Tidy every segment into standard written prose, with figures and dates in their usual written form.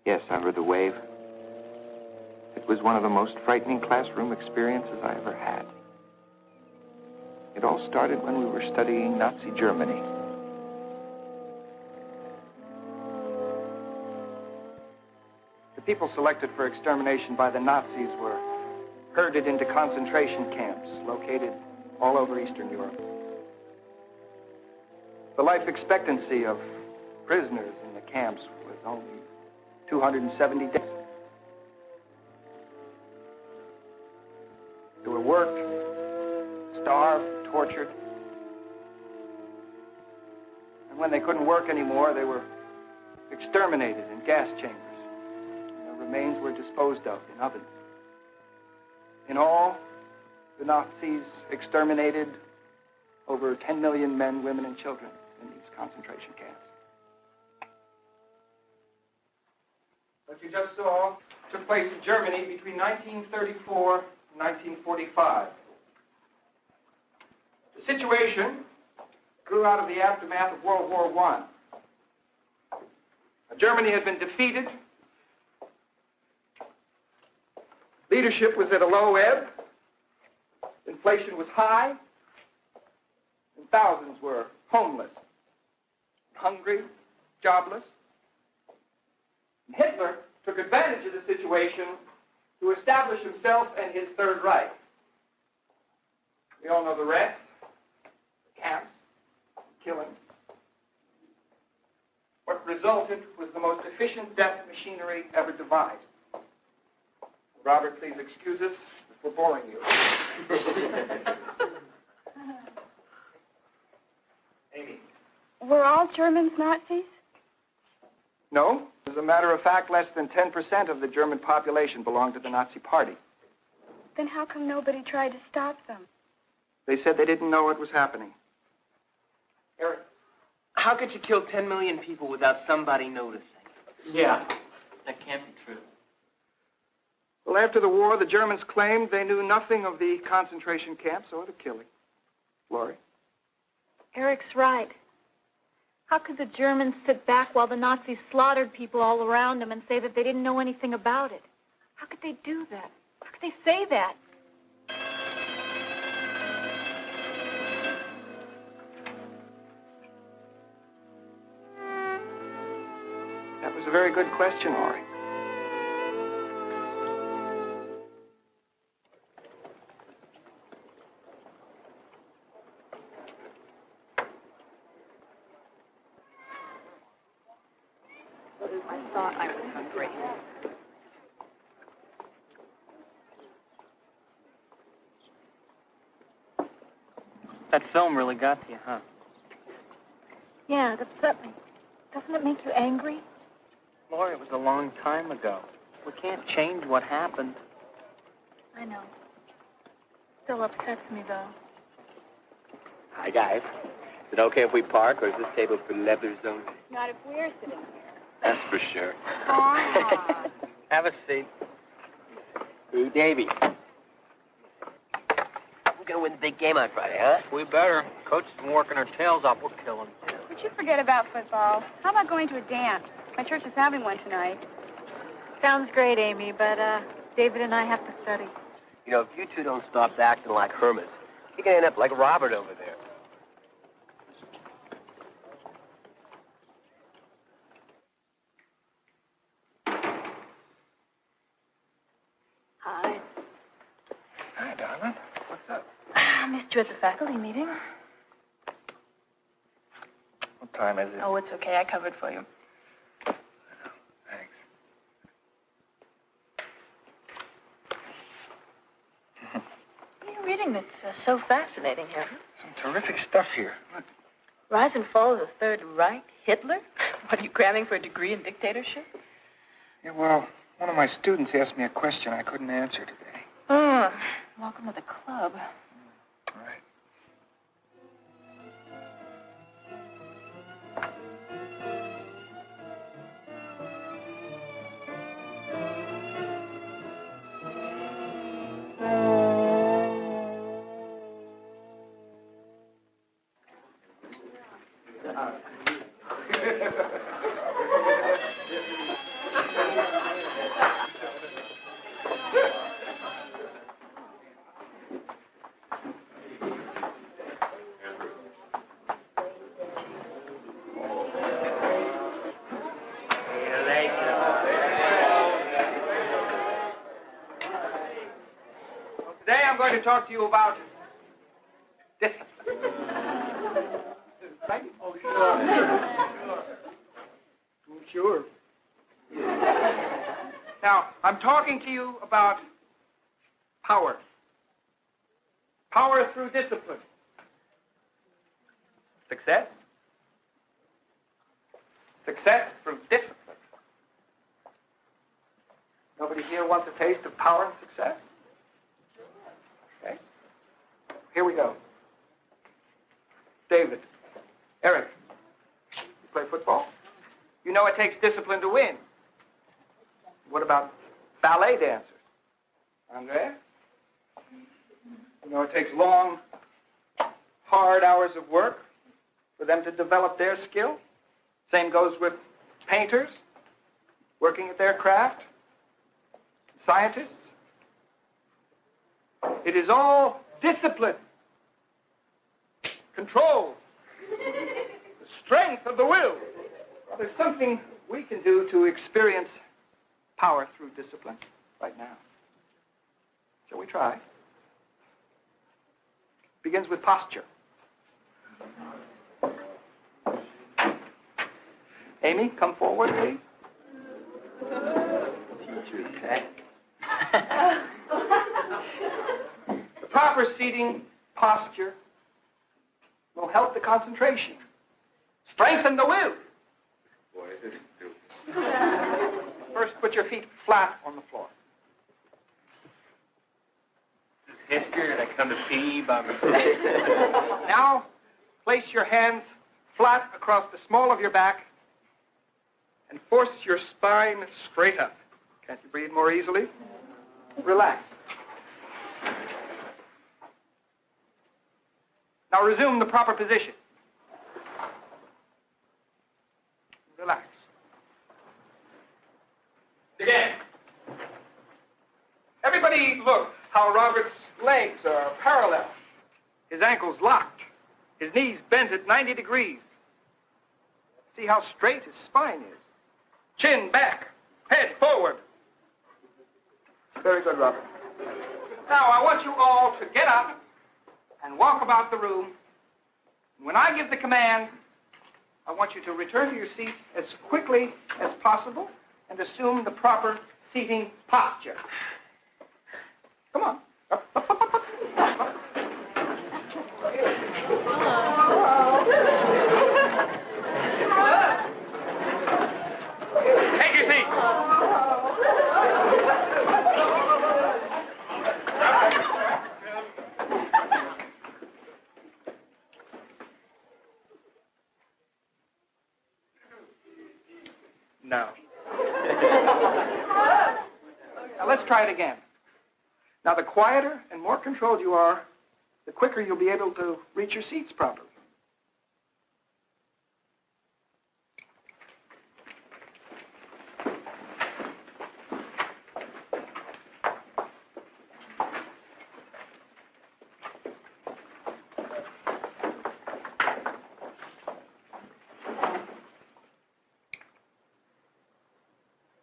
Yes, I heard the wave. It was one of the most frightening classroom experiences I ever had. It all started when we were studying Nazi Germany. The people selected for extermination by the Nazis were herded into concentration camps located all over Eastern Europe. The life expectancy of prisoners in the camps was only 270 days. They were worked, starved, tortured. And when they couldn't work anymore, they were exterminated in gas chambers. And their remains were disposed of in ovens. In all, the Nazis exterminated over 10 million men, women, and children in these concentration camps. What you just saw took place in Germany between 1934 and 1945. The situation grew out of the aftermath of World War I. Germany had been defeated. Leadership was at a low ebb. Inflation was high. And thousands were homeless, hungry, jobless. And Hitler took advantage of the situation to establish himself and his Third Reich. We all know the rest. The camps, killings. What resulted was the most efficient death machinery ever devised. Robert, please excuse us if we're boring you. Amy. Were all Germans Nazis? No. As a matter of fact, less than 10% of the German population belonged to the Nazi Party. Then how come nobody tried to stop them? They said they didn't know what was happening. Eric, how could you kill 10 million people without somebody noticing? Yeah. That can't be true. Well, after the war, the Germans claimed they knew nothing of the concentration camps or the killing. Laurie? Eric's right. How could the Germans sit back while the Nazis slaughtered people all around them and say that they didn't know anything about it? How could they do that? How could they say that? That was a very good question, Laurie. I thought I was hungry. That film really got to you, huh? Yeah, it upset me. Doesn't it make you angry? Laurie, it was a long time ago. We can't change what happened. I know. Still upsets me, though. Hi, guys. Is it okay if we park, or is this table for leathers only? Not if we're sitting here. That's for sure. Ah. Have a seat. Hey, Davy. We're gonna win the big game on Friday, huh? We better. Coach has been working our tails off. We'll kill him. Would you forget about football? How about going to a dance? My church is having one tonight. Sounds great, Amy, but David and I have to study. You know, if you two don't stop acting like hermits, you're gonna end up like Robert over there. Hi. Hi, darling. What's up? I missed you at the faculty meeting. What time is it? Oh, it's okay. I covered for you. Thanks. What are you reading that's so fascinating here? Some terrific stuff here. Look. Rise and Fall of the Third Reich? Hitler? What, are you cramming for a degree in dictatorship? Yeah, well, one of my students asked me a question I couldn't answer today. Oh, welcome to the club. All right. talk to you about discipline. Right? Oh, sure. Now, I'm talking to you about power. Power through discipline. Success? Success through discipline. Nobody here wants a taste of power and success? Okay. Here we go. David, Eric, you play football? You know it takes discipline to win. What about ballet dancers? Andre? You know it takes long, hard hours of work for them to develop their skill. Same goes with painters, working at their craft, scientists. It is all discipline, control, the strength of the will. Well, there's something we can do to experience power through discipline right now. Shall we try? Begins with posture. Amy, come forward, please. Teacher pet. The proper seating posture will help the concentration, strengthen the will. Boy, this is stupid. First, put your feet flat on the floor. History, and I come to pee by mistake. Now, place your hands flat across the small of your back and force your spine straight up. Can't you breathe more easily? Relax. Now resume the proper position. Relax. Again. Everybody look how Robert's legs are parallel. His ankles locked. His knees bent at 90 degrees. See how straight his spine is. Chin back, head forward. Very good, Robert. Now, I want you all to get up and walk about the room. When I give the command, I want you to return to your seats as quickly as possible and assume the proper seating posture. Come on. Up, up, up, up, up, up. Take your seat. No. Now let's try it again. Now the quieter and more controlled you are, the quicker you'll be able to reach your seats properly.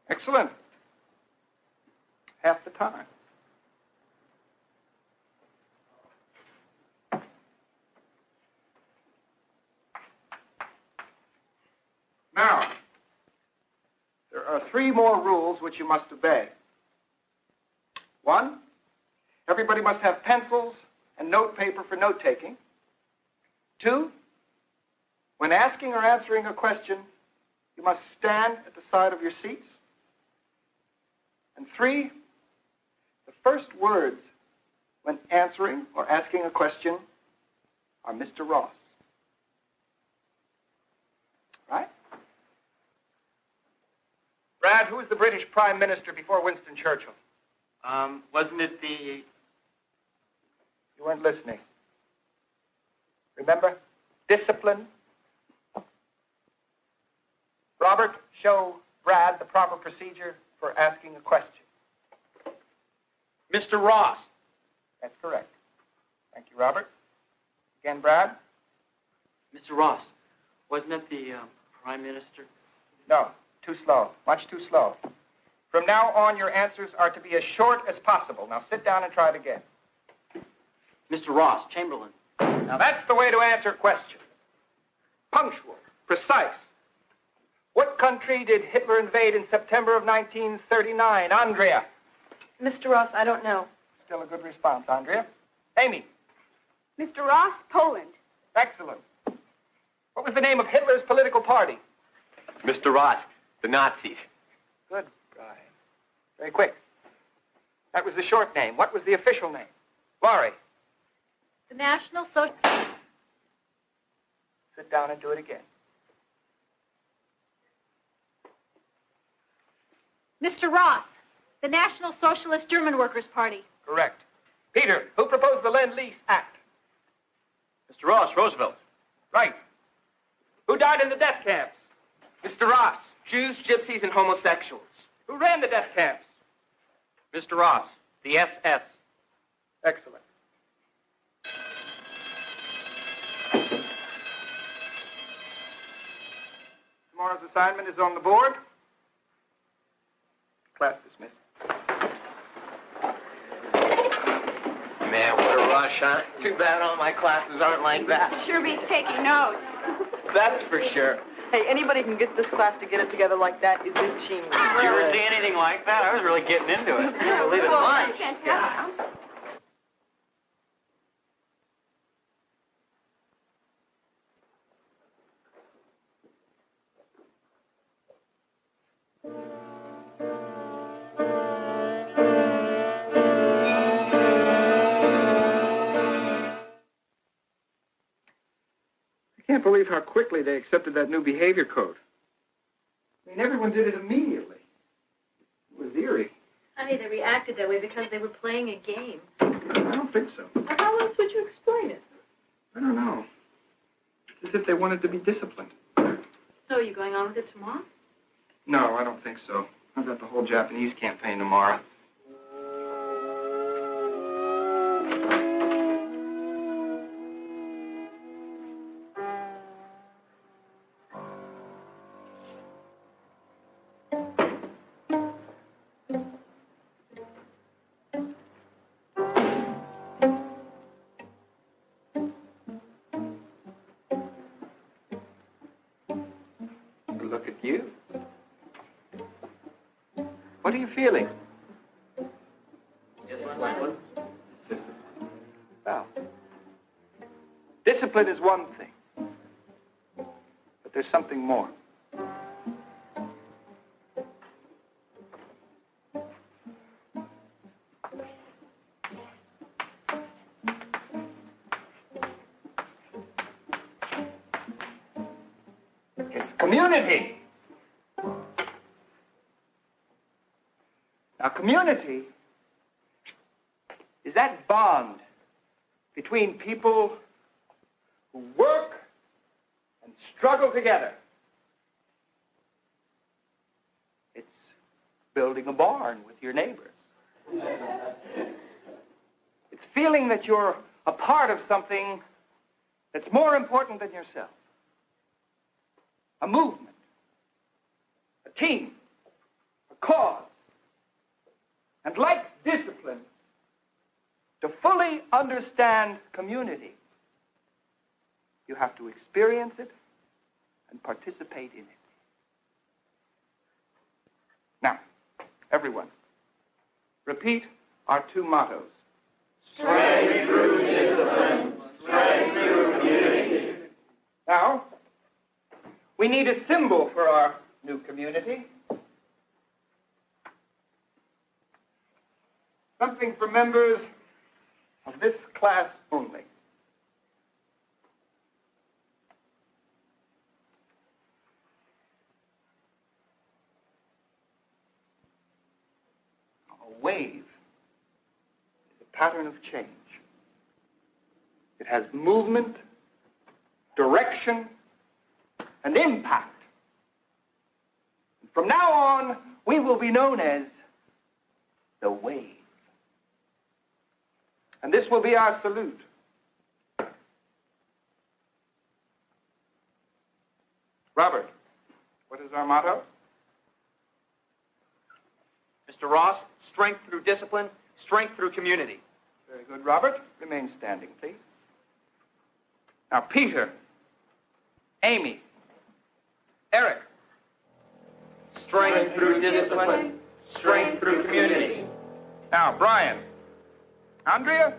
Excellent. Half the time. Now, there are 3 more rules which you must obey. 1, everybody must have pencils and note paper for note-taking. 2, when asking or answering a question, you must stand at the side of your seats. And 3, the first words when answering or asking a question are Mr. Ross. Right? Brad, who was the British Prime Minister before Winston Churchill? Wasn't it the... You weren't listening. Remember? Discipline. Robert, show Brad the proper procedure for asking a question. Mr. Ross. That's correct. Thank you, Robert. Again, Brad? Mr. Ross, wasn't it the Prime Minister? No, too slow. Much too slow. From now on, your answers are to be as short as possible. Now sit down and try it again. Mr. Ross, Chamberlain. Now that's the way to answer a question. Punctual, precise. What country did Hitler invade in September of 1939? Andrea. Mr. Ross, I don't know. Still a good response, Andrea. Amy. Mr. Ross, Poland. Excellent. What was the name of Hitler's political party? Mr. Ross, the Nazis. Good, Brian. Very quick. That was the short name. What was the official name? Laurie. The National Social... Sit down and do it again. Mr. Ross, the National Socialist German Workers' Party. Correct. Peter, who proposed the Lend-Lease Act? Mr. Ross, Roosevelt. Right. Who died in the death camps? Mr. Ross, Jews, gypsies, and homosexuals. Who ran the death camps? Mr. Ross, the SS. Excellent. Tomorrow's assignment is on the board. Class dismissed. Man, what a rush, huh? Too bad all my classes aren't like that. Sure beats taking notes. That's for sure. Hey, anybody can get this class to get it together like that is a genius. Did you ever see anything like that? I was really getting into it. I believe it lunch. I can't believe how quickly they accepted that new behavior code. I mean, everyone did it immediately. It was eerie. Honey, they reacted that way because they were playing a game. I don't think so. How else would you explain it? I don't know. It's as if they wanted to be disciplined. So, are you going on with it tomorrow? No, I don't think so. I've got the whole Japanese campaign tomorrow. Look at you. What are you feeling? Discipline. Well, discipline is one thing, but there's something more. It's community. Now, community is that bond between people who work and struggle together. It's building a barn with your neighbors. It's feeling that you're a part of something that's more important than yourself. A movement, a team, a cause. And like discipline, to fully understand community, you have to experience it and participate in it. Now, everyone, repeat our two mottos. Strength through discipline, strength through community. Now, we need a symbol for our new community. Something for members of this class only. A wave is a pattern of change. It has movement, direction, and impact. And from now on, we will be known as the wave. And this will be our salute. Robert, what is our motto? Mr. Ross, strength through discipline, strength through community. Very good. Good, Robert. Remain standing, please. Now, Peter, Amy, Eric. Strength through discipline, strength through community. Now, Brian, Andrea,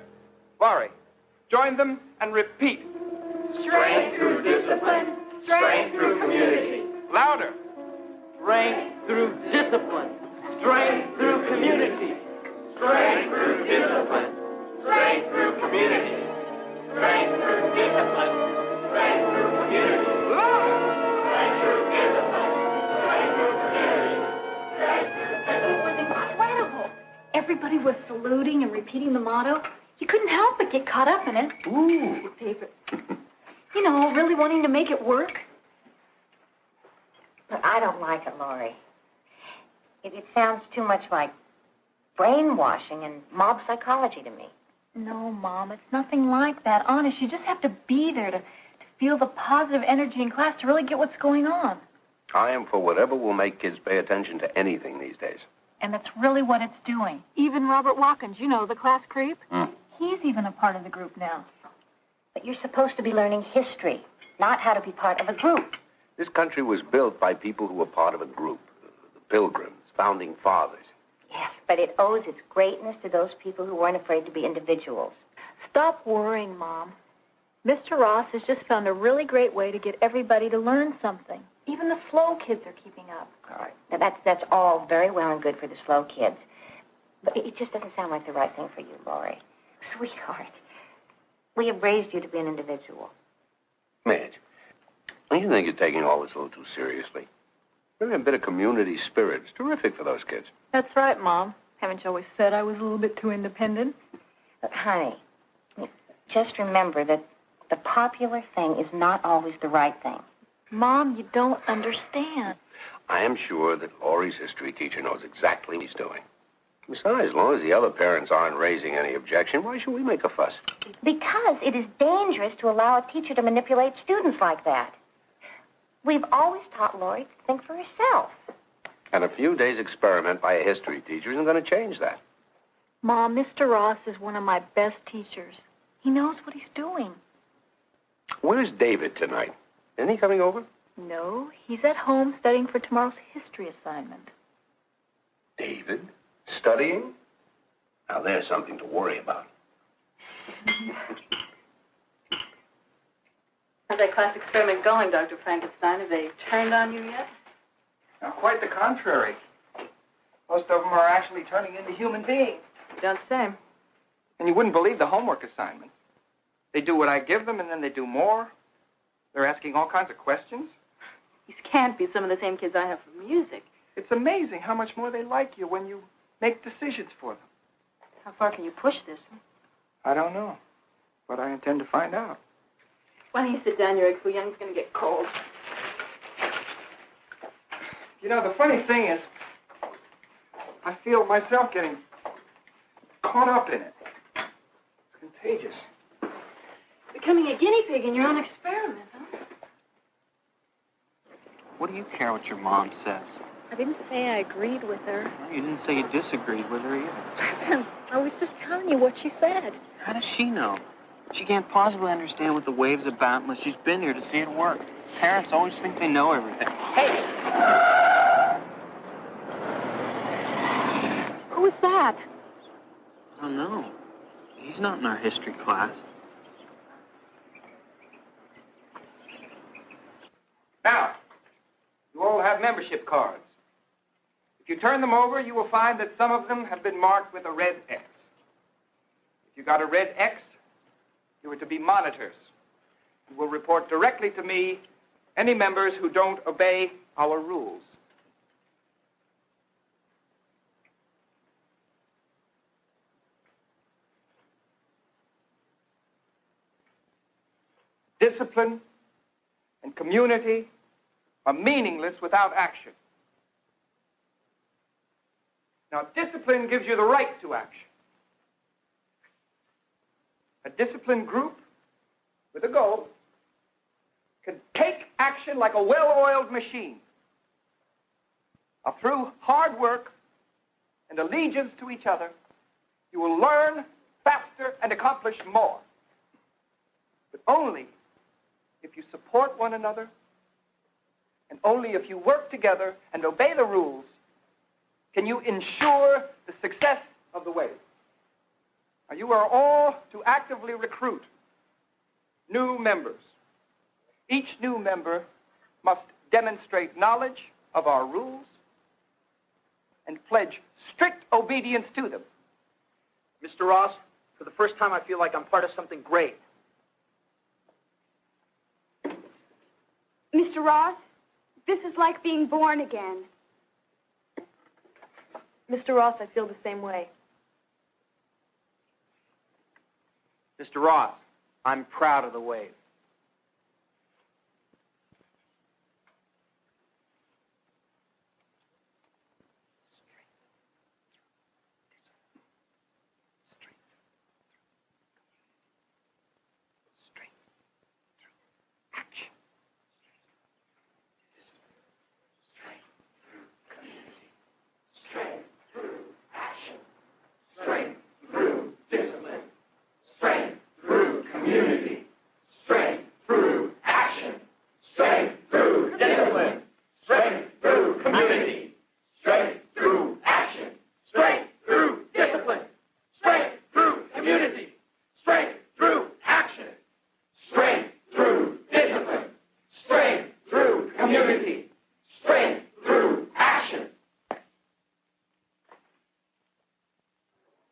Laurie. Join them and repeat. Strength through discipline, strength through community. Louder. Strength through discipline, strength through community. Strength through discipline, strength through community. Strength through discipline, strength through community. Strength through discipline, strength through community. Strength through discipline. It was incredible. Everybody was saluting and repeating the motto. You couldn't help but get caught up in it. Ooh. Paper. You know, really wanting to make it work. But I don't like it, Laurie. It sounds too much like brainwashing and mob psychology to me. No, Mom, it's nothing like that. Honest, you just have to be there to feel the positive energy in class to really get what's going on. I am for whatever will make kids pay attention to anything these days. And that's really what it's doing. Even Robert Watkins, you know, the class creep, he's even a part of the group now. But you're supposed to be learning history, not how to be part of a group. This country was built by people who were part of a group. The Pilgrims, founding fathers. Yes, but it owes its greatness to those people who weren't afraid to be individuals. Stop worrying, Mom. Mr. Ross has just found a really great way to get everybody to learn something. Even the slow kids are keeping up. All right. Now, that's all very well and good for the slow kids. But it just doesn't sound like the right thing for you, Laurie. Sweetheart, we have raised you to be an individual. Madge, don't you think you're taking all this a little too seriously? Maybe a bit of community spirit is terrific for those kids. That's right, Mom. Haven't you always said I was a little bit too independent? But, honey, just remember that the popular thing is not always the right thing. Mom, you don't understand. I am sure that Laurie's history teacher knows exactly what he's doing. Besides, as long as the other parents aren't raising any objection, why should we make a fuss? Because it is dangerous to allow a teacher to manipulate students like that. We've always taught Laurie to think for herself. And a few days' experiment by a history teacher isn't going to change that. Mom, Mr. Ross is one of my best teachers. He knows what he's doing. Where's David tonight? Isn't he coming over? No, he's at home studying for tomorrow's history assignment. David? Studying? Now, there's something to worry about. How's that class experiment going, Dr. Frankenstein? Have they turned on you yet? Now, quite the contrary. Most of them are actually turning into human beings. You don't say. And you wouldn't believe the homework assignments. They do what I give them, and then they do more. They're asking all kinds of questions. These can't be some of the same kids I have for music. It's amazing how much more they like you when you make decisions for them. How far can you push this? I don't know, but I intend to find out. Why don't you sit down? Your egg foo young's going to get cold. You know, the funny thing is, I feel myself getting caught up in it. It's contagious. Becoming a guinea pig in your own experiment, huh? What do you care what your mom says? I didn't say I agreed with her. Well, you didn't say you disagreed with her either. Listen, I was just telling you what she said. How does she know? She can't possibly understand what the wave's about unless she's been there to see it work. Parents always think they know everything. Hey! Who was that? I don't know. He's not in our history class. Now, you all have membership cards. If you turn them over, you will find that some of them have been marked with a red X. If you got a red X, you are to be monitors. You will report directly to me any members who don't obey our rules. Discipline and community are meaningless without action. Now, discipline gives you the right to action. A disciplined group with a goal can take action like a well-oiled machine. Now, through hard work and allegiance to each other, you will learn faster, and accomplish more. But only if you support one another, and only if you work together and obey the rules, can you ensure the success of the wave. Now, you are all to actively recruit new members. Each new member must demonstrate knowledge of our rules and pledge strict obedience to them. Mr. Ross, for the first time I feel like I'm part of something great. Mr. Ross, this is like being born again. Mr. Ross, I feel the same way. Mr. Ross, I'm proud of the wave.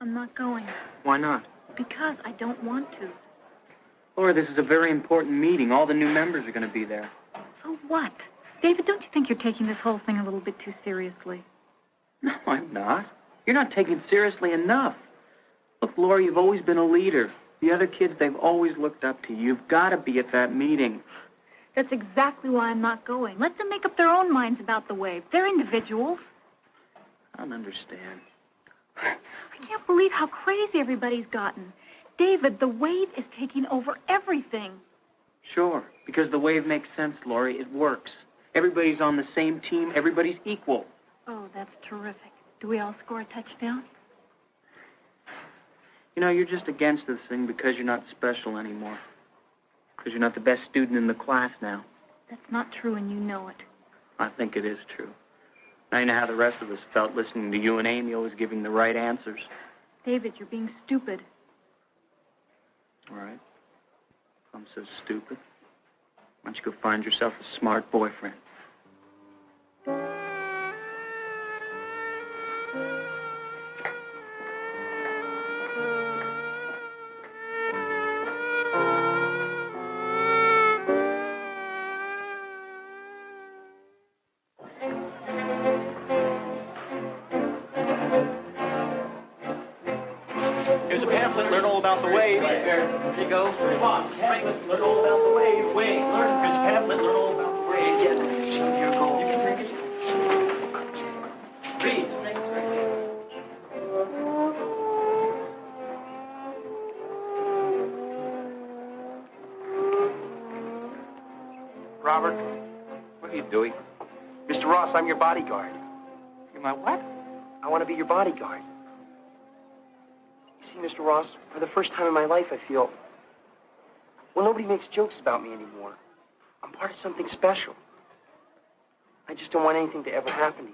I'm not going. Why not? Because I don't want to. Laura, this is a very important meeting. All the new members are going to be there. So what? David, don't you think you're taking this whole thing a little bit too seriously? No, I'm not. You're not taking it seriously enough. Look, Laura, you've always been a leader. The other kids, they've always looked up to you. You've got to be at that meeting. That's exactly why I'm not going. Let them make up their own minds about the wave. They're individuals. I don't understand. I can't believe how crazy everybody's gotten. David, the wave is taking over everything. Sure, because the wave makes sense, Laurie. It works. Everybody's on the same team. Everybody's equal. Oh, that's terrific. Do we all score a touchdown? You know, you're just against this thing because you're not special anymore. Because you're not the best student in the class now. That's not true, and you know it. I think it is true. Now you know how the rest of us felt listening to you and Amy always giving the right answers. David, you're being stupid. All right. If I'm so stupid, why don't you go find yourself a smart boyfriend? Here's a pamphlet, learn all about the wave. Here you go. Come on, pamphlet, learn all about the wave. Here's a pamphlet, learn all about the wave. Yes, here you go. You can drink it. Read. Robert, what are you doing? Mr. Ross, I'm your bodyguard. You're my what? I want to be your bodyguard. You see, Mr. Ross, for the first time in my life, I feel, well, nobody makes jokes about me anymore. I'm part of something special. I just don't want anything to ever happen to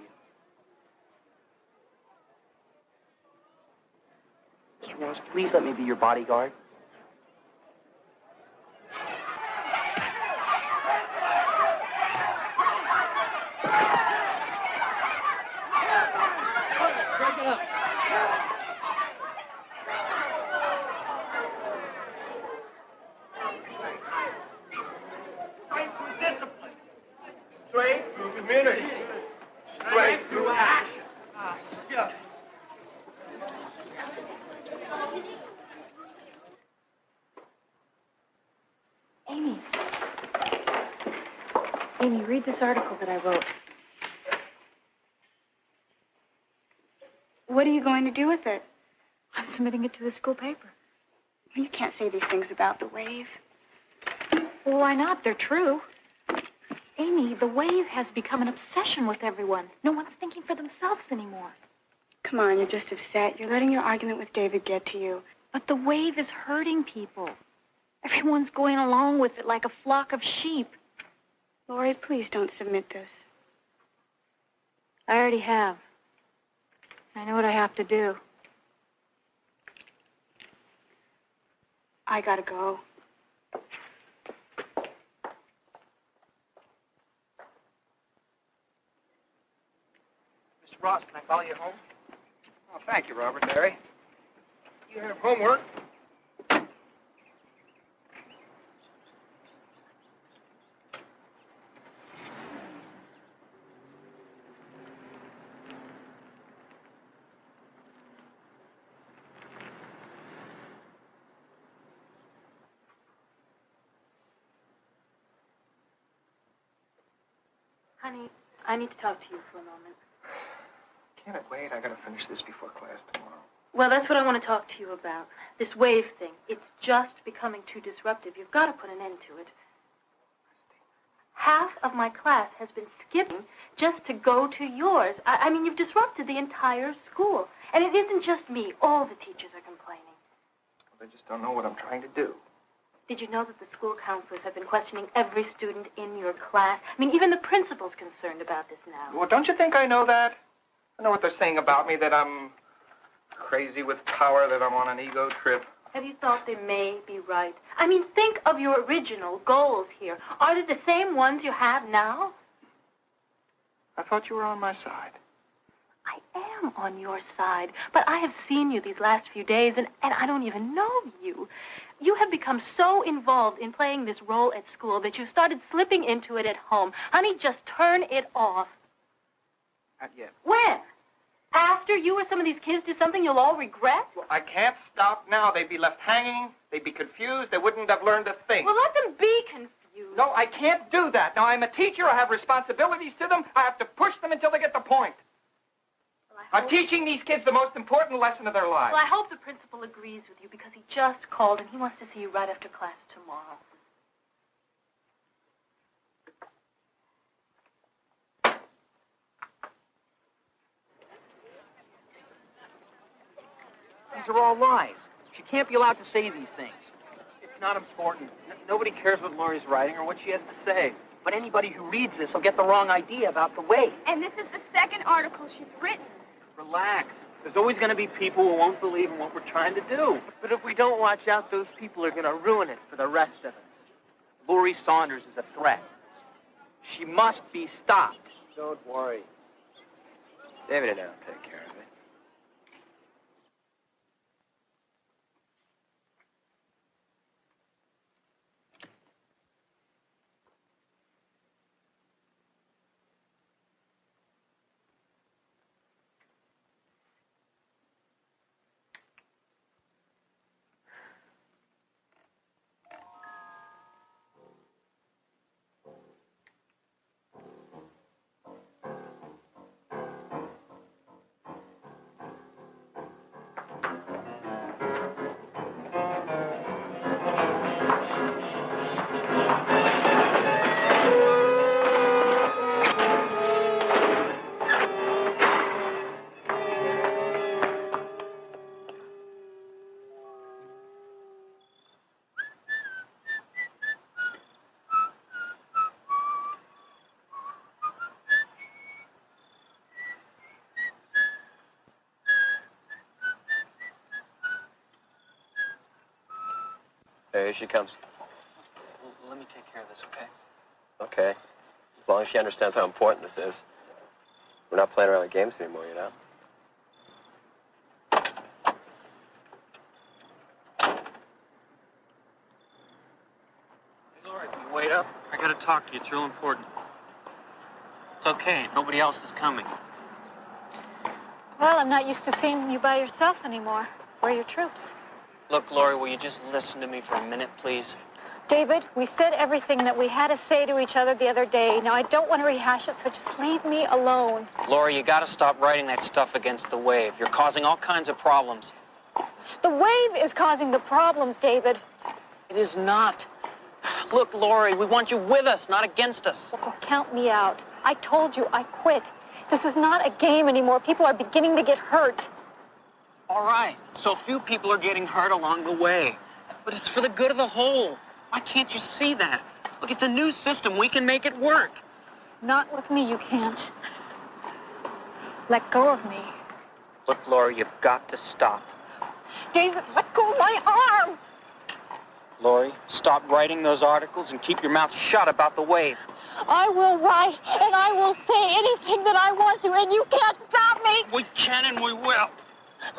you. Mr. Ross, please let me be your bodyguard. Strength through community. Strength through action. Yeah. Amy. Amy, read this article that I wrote. What are you going to do with it? I'm submitting it to the school paper. You can't say these things about the wave. Well, why not? They're true. Amy, the wave has become an obsession with everyone. No one's thinking for themselves anymore. Come on, you're just upset. You're letting your argument with David get to you. But the wave is hurting people. Everyone's going along with it like a flock of sheep. Lori, please don't submit this. I already have. I know what I have to do. I gotta go. Mr. Ross, can I follow you home? Oh, thank you, Robert. Barry. You have homework. Honey, I need to talk to you for a moment. Can't it wait? I gotta finish this before class tomorrow. Well, that's what I want to talk to you about. This wave thing. It's just becoming too disruptive. You've got to put an end to it. Half of my class has been skipping just to go to yours. I mean, you've disrupted the entire school. And it isn't just me. All the teachers are complaining. They just don't know what I'm trying to do. Did you know that the school counselors have been questioning every student in your class? I mean, even the principal's concerned about this now. Well, don't you think I know that? I know what they're saying about me, that I'm crazy with power, that I'm on an ego trip. Have you thought they may be right? I mean, think of your original goals here. Are they the same ones you have now? I thought you were on my side. I am on your side, but I have seen you these last few days, and I don't even know you. You have become so involved in playing this role at school that you started slipping into it at home. Honey, just turn it off. Not yet. When? After you or some of these kids do something you'll all regret? Well, I can't stop now. They'd be left hanging. They'd be confused. They wouldn't have learned a thing. Well, let them be confused. No, I can't do that. Now, I'm a teacher. I have responsibilities to them. I have to push them until they get the point. Well, I'm teaching these kids the most important lesson of their lives. Well, I hope the principal agrees with you because he just called and he wants to see you right after class tomorrow. These are all lies. She can't be allowed to say these things. It's not important. Nobody cares what Lori's writing or what she has to say. But anybody who reads this will get the wrong idea about the wave. And this is the second article she's written. Relax. There's always going to be people who won't believe in what we're trying to do. But if we don't watch out, those people are going to ruin it for the rest of us. Lori Saunders is a threat. She must be stopped. Don't worry. David and I'll take care of it. Here she comes. Let me take care of this, okay? Okay. As long as she understands how important this is. We're not playing around with games anymore, you know? Hey, Lori, can you wait up? I gotta talk to you. It's real important. It's okay. Nobody else is coming. Well, I'm not used to seeing you by yourself anymore. Where are your troops? Look, Lori, will you just listen to me for a minute, please? David, we said everything that we had to say to each other the other day. Now, I don't want to rehash it, so just leave me alone. Lori, you gotta stop writing that stuff against the wave. You're causing all kinds of problems. The wave is causing the problems, David. It is not. Look, Lori, we want you with us, not against us. Well, count me out. I told you I quit. This is not a game anymore. People are beginning to get hurt. All right, so few people are getting hurt along the way. But it's for the good of the whole. Why can't you see that? Look, it's a new system. We can make it work. Not with me, you can't. Let go of me. Look, Laura, you've got to stop. David, let go of my arm! Lori, stop writing those articles and keep your mouth shut about the wave. I will write, and I will say anything that I want to, and you can't stop me! We can and we will.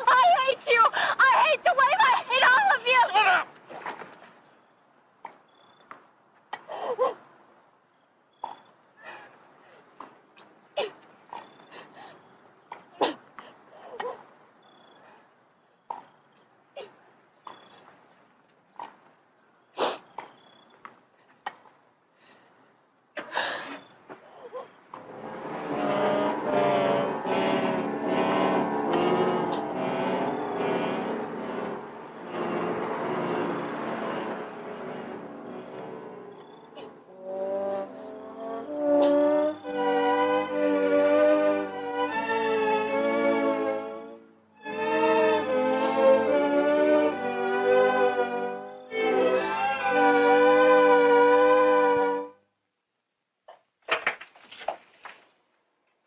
I hate you! I hate the wave! I hate all of you! Shut up!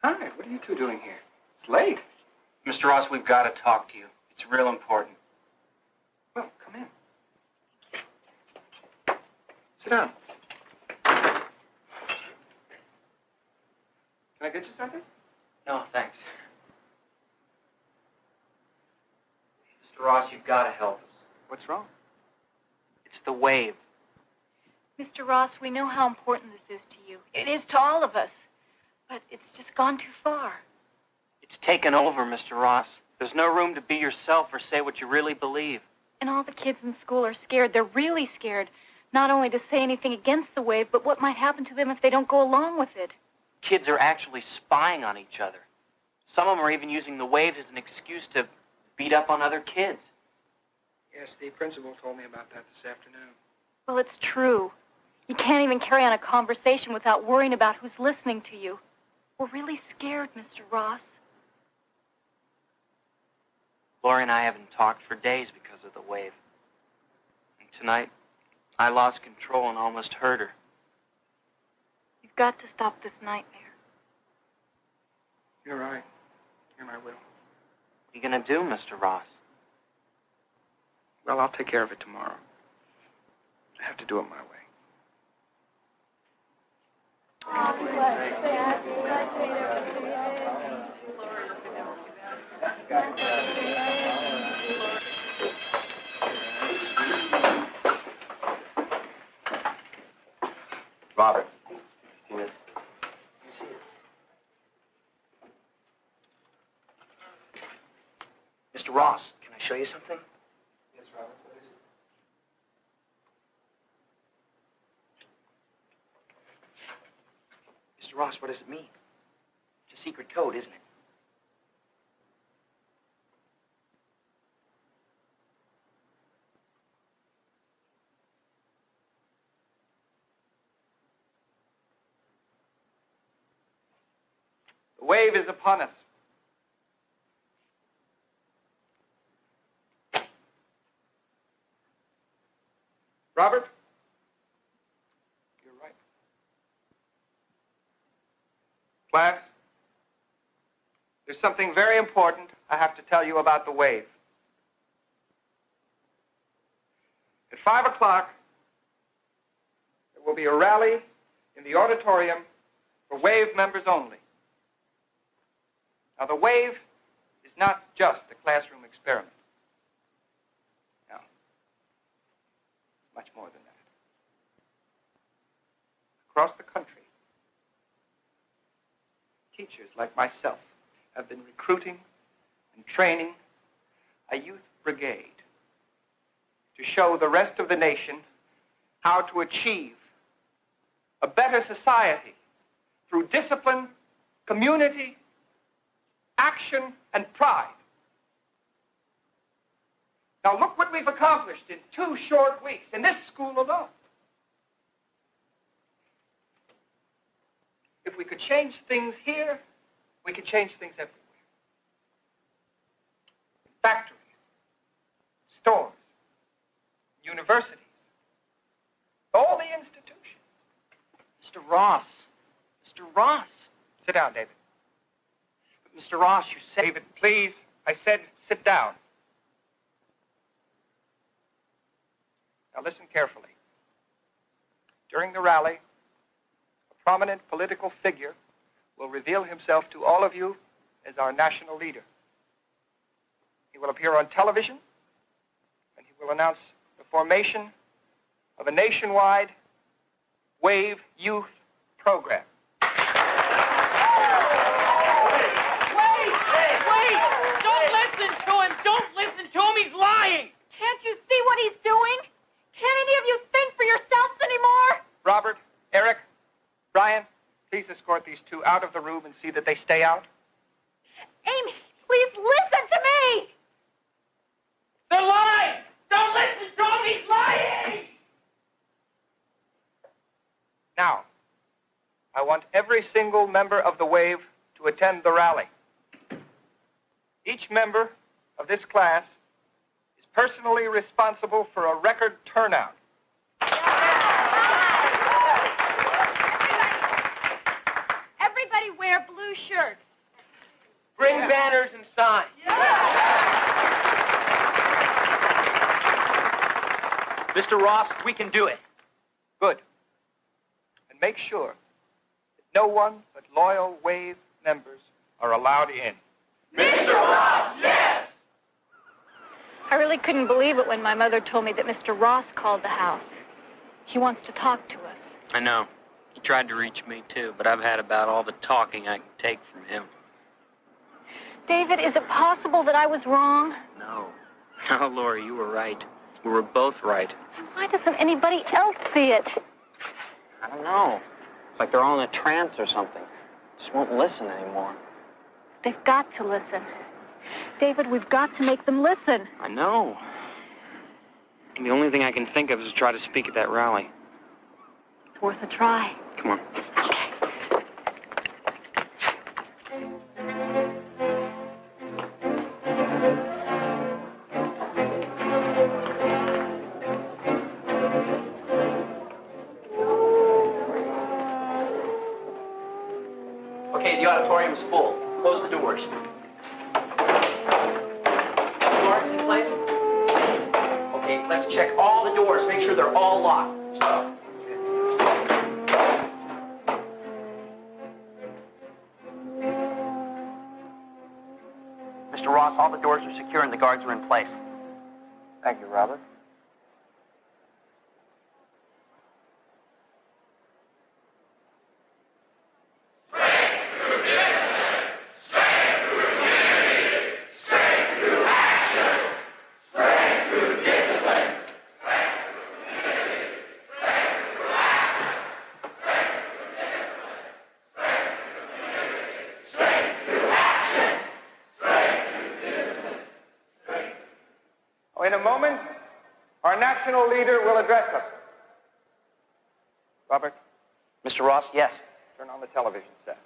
Hi, what are you two doing here? It's late. Mr. Ross, we've got to talk to you. It's real important. Well, come in. Sit down. Can I get you something? No, thanks. Mr. Ross, you've got to help us. What's wrong? It's the wave. Mr. Ross, we know how important this is to you. It is to all of us. But it's just gone too far. It's taken over, Mr. Ross. There's no room to be yourself or say what you really believe. And all the kids in school are scared. They're really scared. Not only to say anything against the wave, but what might happen to them if they don't go along with it. Kids are actually spying on each other. Some of them are even using the wave as an excuse to beat up on other kids. Yes, the principal told me about that this afternoon. Well, it's true. You can't even carry on a conversation without worrying about who's listening to you. We're really scared, Mr. Ross. Lori and I haven't talked for days because of the wave. And tonight, I lost control and almost hurt her. You've got to stop this nightmare. You're right. And I will. What are you going to do, Mr. Ross? Well, I'll take care of it tomorrow. I have to do it my way. Robert. Mr. Ross, can I show you something? Yes, Robert. What is it? Mr. Ross, what does it mean? It's a secret code, isn't it? The wave is upon us. Robert? You're right. Class, there's something very important I have to tell you about the wave. At 5 o'clock, there will be a rally in the auditorium for wave members only. Now, the wave is not just a classroom experiment. No. It's much more than that. Across the country, teachers like myself have been recruiting and training a youth brigade to show the rest of the nation how to achieve a better society through discipline, community, action, and pride. Now look what we've accomplished in 2 short weeks in this school alone. If we could change things here, we could change things everywhere. In factories, universities, all the institutions. Mr. Ross. Mr. Ross. Sit down, David. Mr. Ross, you said... David, please. I said sit down. Now listen carefully. During the rally, a prominent political figure will reveal himself to all of you as our national leader. He will appear on television, and he will announce the formation of a nationwide Wave Youth program. Wait! Don't listen to him! Don't listen to him! He's lying! Can't you see what he's doing? Can't any of you think for yourselves anymore? Robert, Eric, Brian, please escort these two out of the room and see that they stay out. Amy, please listen to me! They're lying! Don't listen to him! He's lying! Now, I want every single member of the Wave to attend the rally. Each member of this class is personally responsible for a record turnout. Everybody wear blue shirts. Bring banners and signs. Mr. Ross, we can do it. Good. And make sure that no one but loyal Wave members are allowed in. Mr. Ross, yes! I really couldn't believe it when my mother told me that Mr. Ross called the house. He wants to talk to us. I know. He tried to reach me, too, but I've had about all the talking I can take from him. David, is it possible that I was wrong? No. No, Lori, you were right. We were both right. Why doesn't anybody else see it? I don't know. It's like they're all in a trance or something. Just won't listen anymore. They've got to listen. David, we've got to make them listen. I know. And the only thing I can think of is to try to speak at that rally. It's worth a try. Come on. Okay, the auditorium's full. Close the doors. Doors in place? Okay, let's check all the doors. Make sure they're all locked. Mr. Ross, all the doors are secure and the guards are in place. Thank you, Robert. In a moment, our national leader will address us. Robert, Mr. Ross, yes. turn on the television set.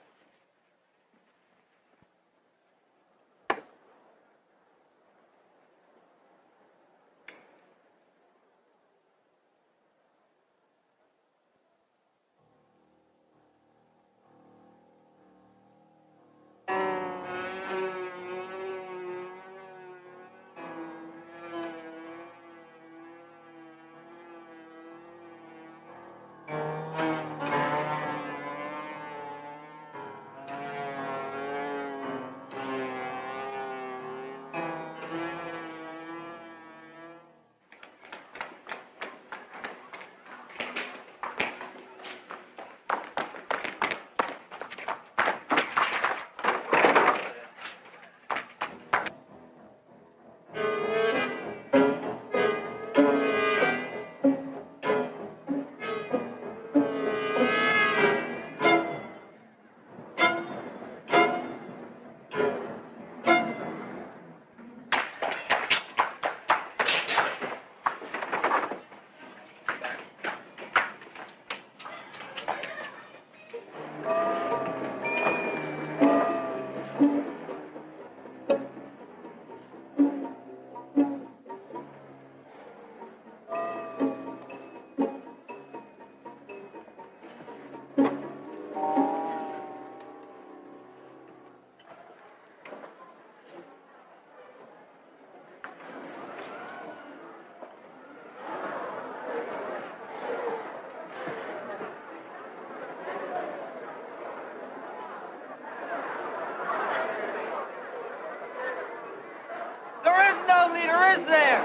is there?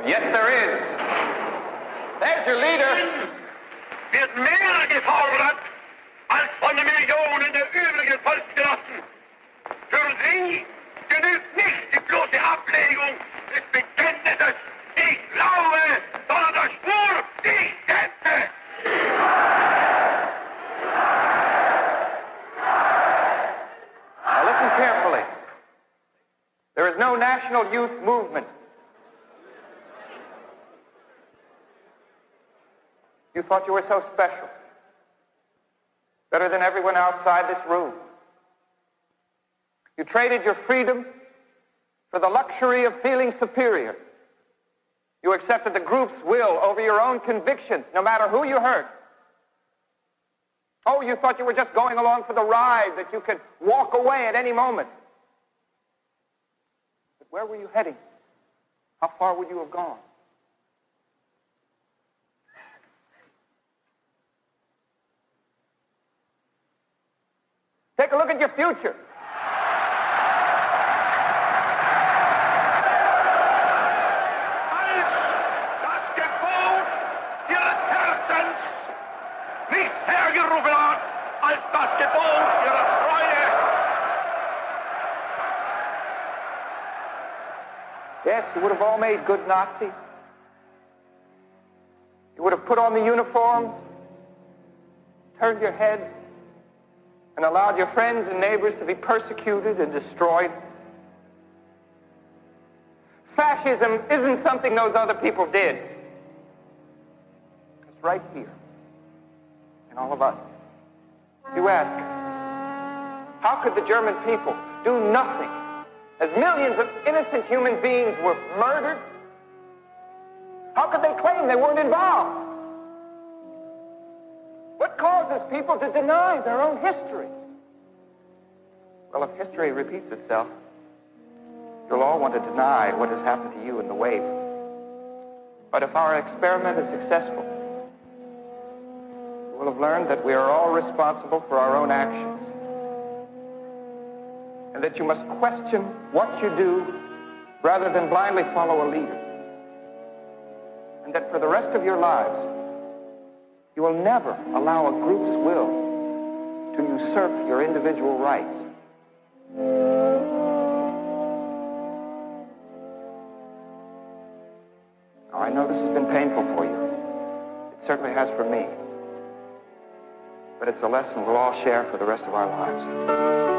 Yes, there is. There's your leader. Wird mehr gefordert als von den Millionen der übrigen Volksgenossen. Für sie genügt nicht die bloße Ablegung des Bekenntnisses, ich glaube, sondern der Schwur, ich setze. Now listen carefully. There is no national youth movement. You thought you were so special, better than everyone outside this room. You traded your freedom for the luxury of feeling superior. You accepted the group's will over your own convictions, no matter who you hurt. Oh, you thought you were just going along for the ride, that you could walk away at any moment. But where were you heading? How far would you have gone? Take a look at your future. Als das Gebot ihres Herzens nicht hergerufen hat, als das Gebot ihrer Treue. Yes, you would have all made good Nazis. You would have put on the uniforms, turned your heads, and allowed your friends and neighbors to be persecuted and destroyed. Fascism isn't something those other people did. It's right here in all of us. You ask, how could the German people do nothing as millions of innocent human beings were murdered? How could they claim they weren't involved? What causes people to deny their own history? Well, if history repeats itself, you'll all want to deny what has happened to you in the wave. But if our experiment is successful, you will have learned that we are all responsible for our own actions, and that you must question what you do rather than blindly follow a leader, and that for the rest of your lives, you will never allow a group's will to usurp your individual rights. Now, I know this has been painful for you. It certainly has for me. But it's a lesson we'll all share for the rest of our lives.